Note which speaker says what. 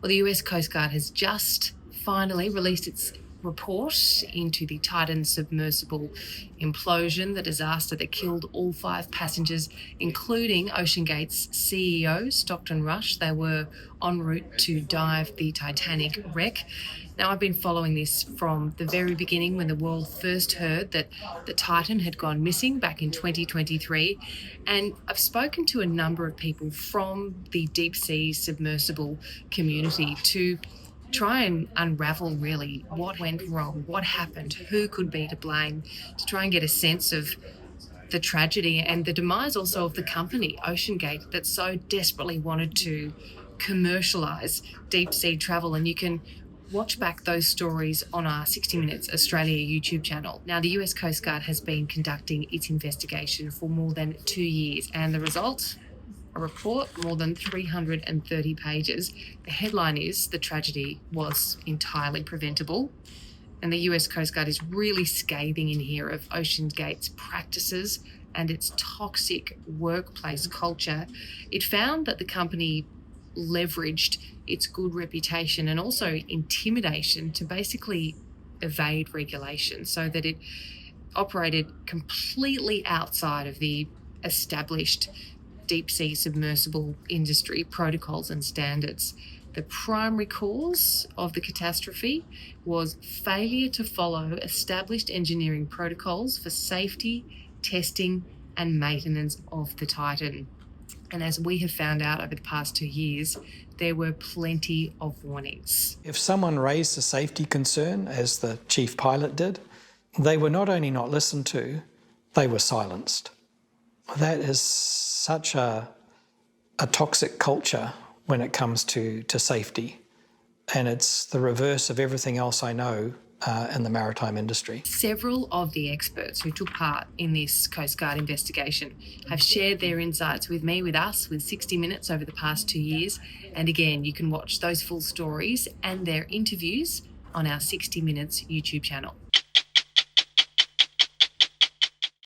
Speaker 1: Well, the US Coast Guard has just finally released its report into the Titan submersible implosion, the disaster that killed all 5 passengers, including Oceangate's CEO, Stockton Rush. They were en route to dive the Titanic wreck. Now, I've been following this from the very beginning when the world first heard that the Titan had gone missing back in 2023. And I've spoken to a number of people from the deep sea submersible community to try and unravel really what went wrong, what happened, who could be to blame, to try and get a sense of the tragedy and the demise also of the company, Oceangate, that so desperately wanted to commercialise deep sea travel. And you can watch back those stories on our 60 Minutes Australia YouTube channel. Now, the US Coast Guard has been conducting its investigation for more than 2 years, and the result? A report more than 330 pages. The headline is, "The tragedy was entirely preventable." And the US Coast Guard is really scathing in here of Oceangate's practices and its toxic workplace culture. It found that the company leveraged its good reputation and also intimidation to basically evade regulation, so that it operated completely outside of the established deep sea submersible industry protocols and standards. The primary cause of the catastrophe was failure to follow established engineering protocols for safety, testing, and maintenance of the Titan. And as we have found out over the past 2 years, there were plenty of warnings.
Speaker 2: If someone raised a safety concern, as the chief pilot did, they were not only not listened to, they were silenced. That is such a toxic culture when it comes to safety. And it's the reverse of everything else I know in the maritime industry.
Speaker 1: Several of the experts who took part in this Coast Guard investigation have shared their insights with me, with us, with 60 Minutes over the past 2 years. And again, you can watch those full stories and their interviews on our 60 Minutes YouTube channel.